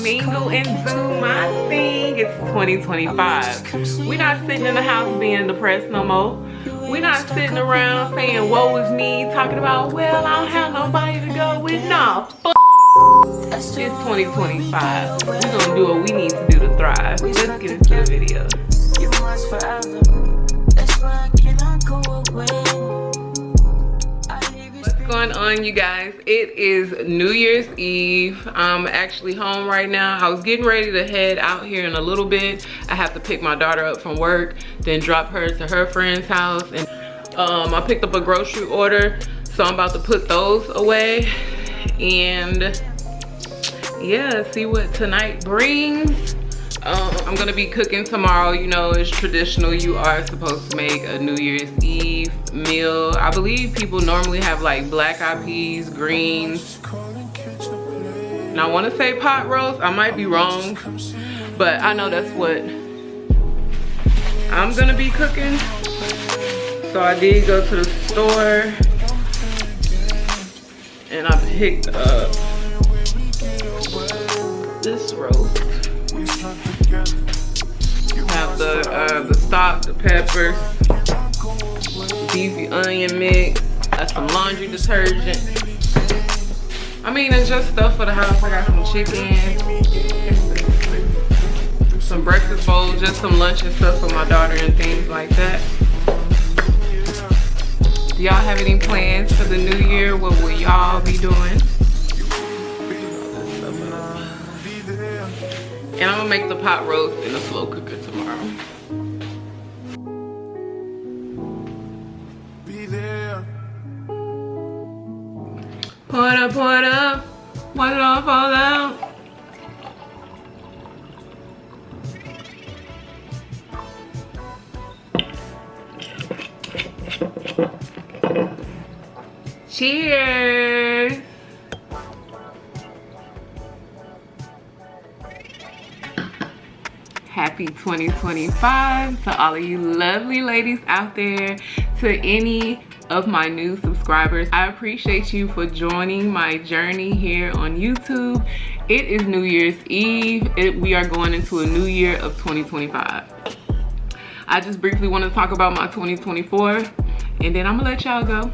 mingle and do my thing. It's 2025. We're not sitting in the house being depressed no more. We're not sitting around saying woe is me, talking about, well, I don't have nobody to go with. Nah, fuck. It's 2025. We're gonna do what we need to do to thrive. Let's get into the video. What's going on, you guys? It is New Year's Eve. I'm actually home right now. I was getting ready to head out here in a little bit. I have to pick my daughter up from work, then drop her to her friend's house. And I picked up a grocery order, so I'm about to put those away. And yeah, see what tonight brings. I'm gonna be cooking tomorrow. You know, it's traditional. You are supposed to make a New Year's Eve meal. I believe people normally have like black eyed peas, greens. And I wanna say pot roast. I might be wrong, but I know that's what I'm gonna be cooking. So I did go to the store and I picked up this roast. Have the stock, the peppers, beefy onion mix, some laundry detergent. I mean, it's just stuff for the house. I got some chicken, some breakfast bowls, just some lunch and stuff for my daughter and things like that. Do y'all have any plans for the new year? What will y'all be doing? And I'm gonna make the pot roast in a slow cooker tomorrow. Pour it up, why did it all fall out? Cheers! Happy 2025 to all of you lovely ladies out there. To any of my new subscribers, I appreciate you for joining my journey here on YouTube. It is New Year's Eve. We are going into a new year of 2025. I just briefly want to talk about my 2024 and then I'm gonna let y'all go.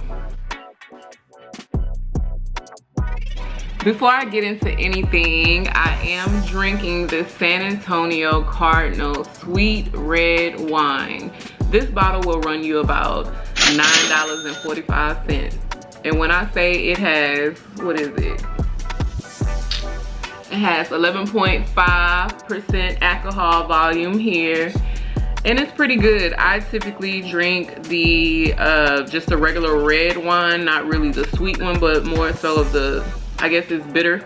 Before I get into anything, I am drinking the San Antonio Cardinal Sweet Red Wine. This bottle will run you about $9.45. And when I say it has, what is it? It has 11.5% alcohol volume here. And it's pretty good. I typically drink the just the regular red wine, not really the sweet one, but more so of the, I guess it's bitter,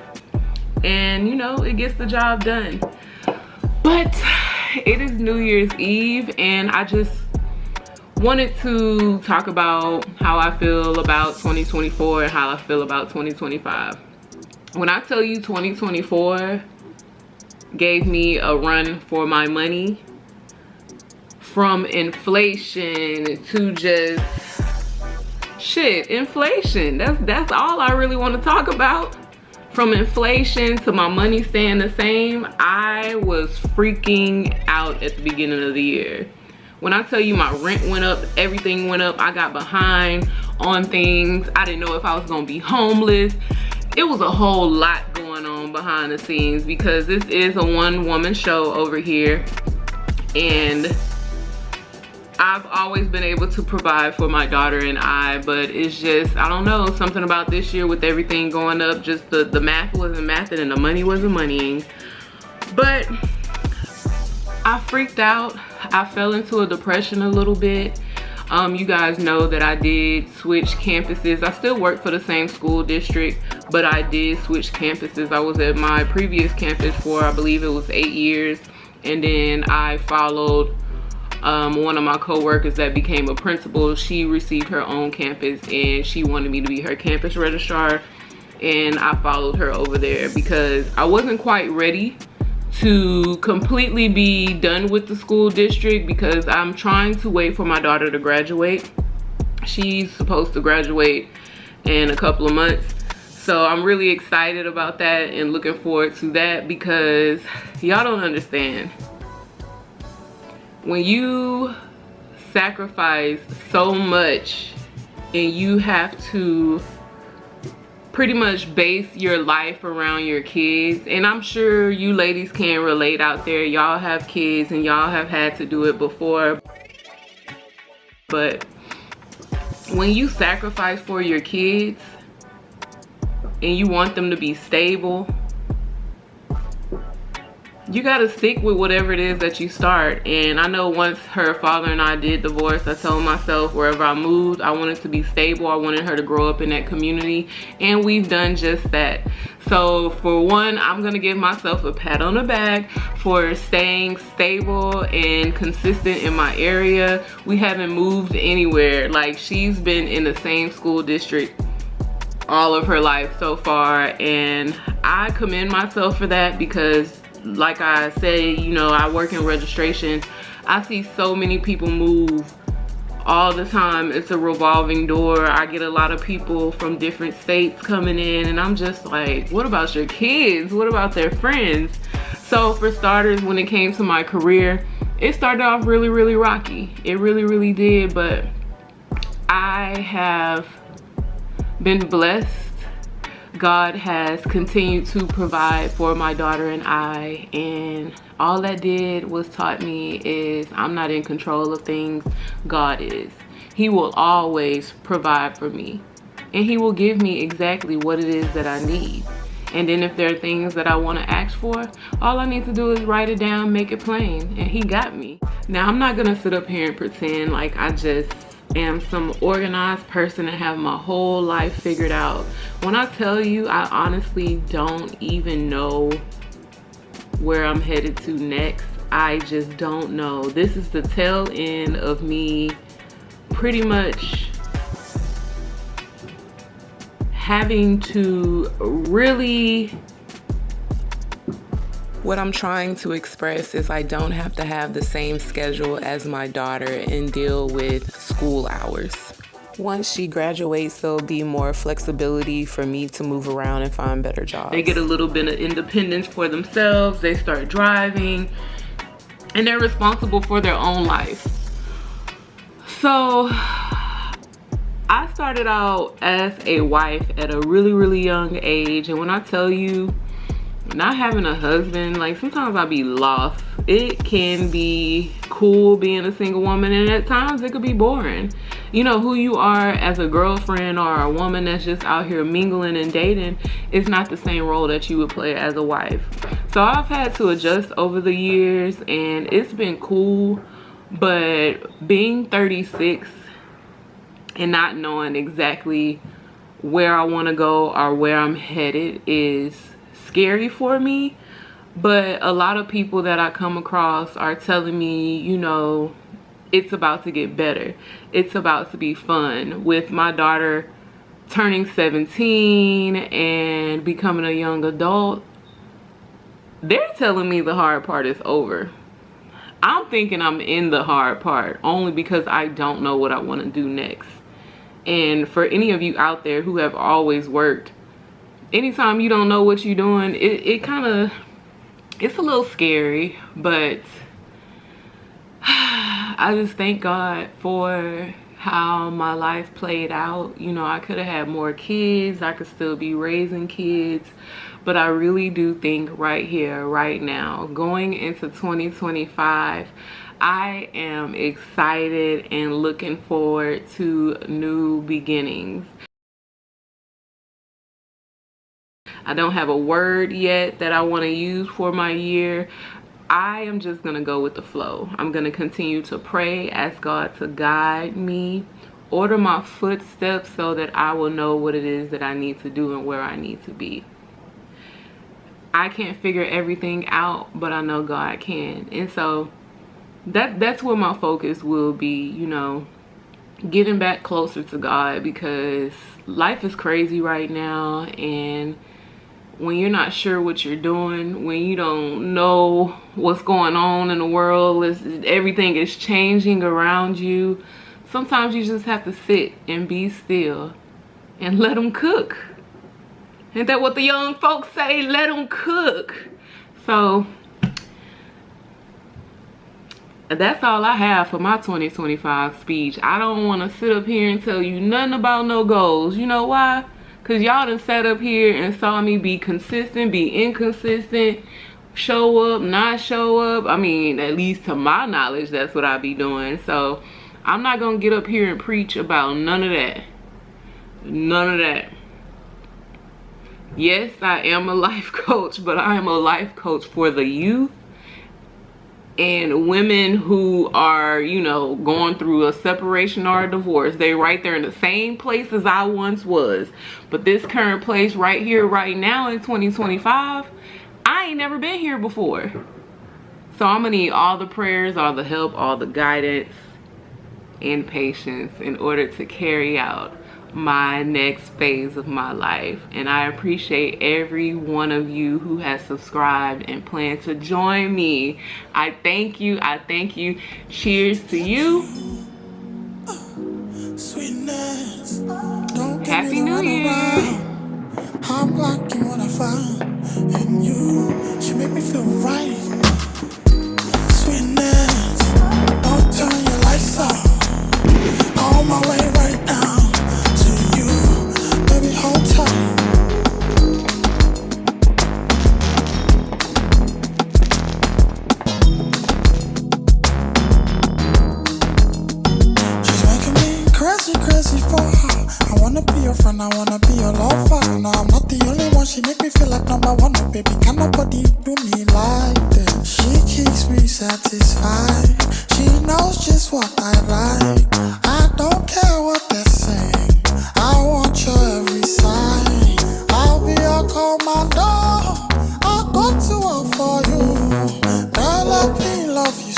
and you know, it gets the job done. But it is New Year's Eve and I just wanted to talk about how I feel about 2024 and how I feel about 2025. When I tell you 2024 gave me a run for my money, from inflation to just shit, inflation. That's all I really want to talk about. From inflation to my money staying the same, I was freaking out at the beginning of the year. When I tell you my rent went up, everything went up, I got behind on things. I didn't know if I was gonna be homeless. It was a whole lot going on behind the scenes because this is a one-woman show over here. And I've always been able to provide for my daughter and I, but it's just, I don't know, something about this year with everything going up, just the math wasn't mathing and the money wasn't moneying. But I freaked out. I fell into a depression a little bit. You guys know that I did switch campuses. I still work for the same school district, but I did switch campuses. I was at my previous campus for, I believe it was 8 years, and then I followed one of my co-workers that became a principal. She received her own campus and she wanted me to be her campus registrar, and I followed her over there because I wasn't quite ready to completely be done with the school district because I'm trying to wait for my daughter to graduate. She's supposed to graduate in a couple of months. So I'm really excited about that and looking forward to that, because y'all don't understand. When you sacrifice so much and you have to pretty much base your life around your kids, and I'm sure you ladies can relate out there, y'all have kids and y'all have had to do it before, but when you sacrifice for your kids and you want them to be stable, you gotta stick with whatever it is that you start. And I know once her father and I did divorce, I told myself wherever I moved, I wanted to be stable. I wanted her to grow up in that community, and we've done just that. So for one, I'm gonna give myself a pat on the back for staying stable and consistent in my area. We haven't moved anywhere. Like, she's been in the same school district all of her life so far, and I commend myself for that, because like I say, you know, I work in registration. I see so many people move all the time. It's a revolving door. I get a lot of people from different states coming in, and I'm just like, what about your kids? What about their friends? So for starters, when it came to my career, it started off really, really rocky. It really, really did, but I have been blessed. God has continued to provide for my daughter and I, and all that did was taught me is I'm not in control of things. God is. He will always provide for me, and he will give me exactly what it is that I need. And then if there are things that I want to ask for, all I need to do is write it down, make it plain, and he got me. Now, I'm not gonna sit up here and pretend like I just am some organized person and have my whole life figured out. When I tell you, I honestly don't even know where I'm headed to next. I just don't know. This is the tail end of me pretty much having to really... What I'm trying to express is I don't have to have the same schedule as my daughter and deal with school hours. Once she graduates, there'll be more flexibility for me to move around and find better jobs. They get a little bit of independence for themselves. They start driving, and they're responsible for their own life. So I started out as a wife at a really, really young age, and when I tell you, not having a husband, like, sometimes I be lost. It can be cool being a single woman, and at times it could be boring. You know, who you are as a girlfriend or a woman that's just out here mingling and dating is not the same role that you would play as a wife. So I've had to adjust over the years, and it's been cool. But being 36 and not knowing exactly where I want to go or where I'm headed is scary for me. But a lot of people that I come across are telling me, you know, it's about to get better. It's about to be fun. With my daughter turning 17 and becoming a young adult, they're telling me the hard part is over. I'm thinking I'm in the hard part only because I don't know what I want to do next. And for any of you out there who have always worked, anytime you don't know what you're doing, it's a little scary. But I just thank God for how my life played out. You know, I could have had more kids. I could still be raising kids. But I really do think right here, right now, going into 2025, I am excited and looking forward to new beginnings. I don't have a word yet that I want to use for my year. I am just going to go with the flow. I'm going to continue to pray, ask God to guide me, order my footsteps so that I will know what it is that I need to do and where I need to be. I can't figure everything out, but I know God can. And so that's where my focus will be, you know, getting back closer to God, because life is crazy right now. And when you're not sure what you're doing, when you don't know what's going on in the world, everything is changing around you, sometimes you just have to sit and be still and let him cook. Ain't that what the young folks say? Let them cook. So that's all I have for my 2025 speech. I don't want to sit up here and tell you nothing about no goals. You know why? Because y'all done sat up here and saw me be consistent, be inconsistent, show up, not show up. I mean, at least to my knowledge, that's what I be doing. So I'm not going to get up here and preach about none of that. None of that. Yes, I am a life coach, but I am a life coach for the youth and women who are, you know, going through a separation or a divorce. They right there in the same place as I once was. But this current place right here, right now in 2025, I ain't never been here before. So I'm gonna need all the prayers, all the help, all the guidance and patience in order to carry out my next phase of my life. And I appreciate every one of you who has subscribed and plan to join me. I thank you. I thank you. Cheers to you. Sweetness, Happy New Year. I'm liking what I found in you. You make me feel right. Sweetness, don't turn your lights off. On my way right now to you. Baby, hold tight. She's making me crazy, crazy for her. I wanna be your friend, I wanna be your lover. No, I'm not the only one, she make me feel like number one. Oh, baby, can nobody do me like this? She keeps me satisfied. She knows just what I like. I don't care what they're saying. I want your every sign. I'll be your commando. I'll go to war for you. Girl, let me love you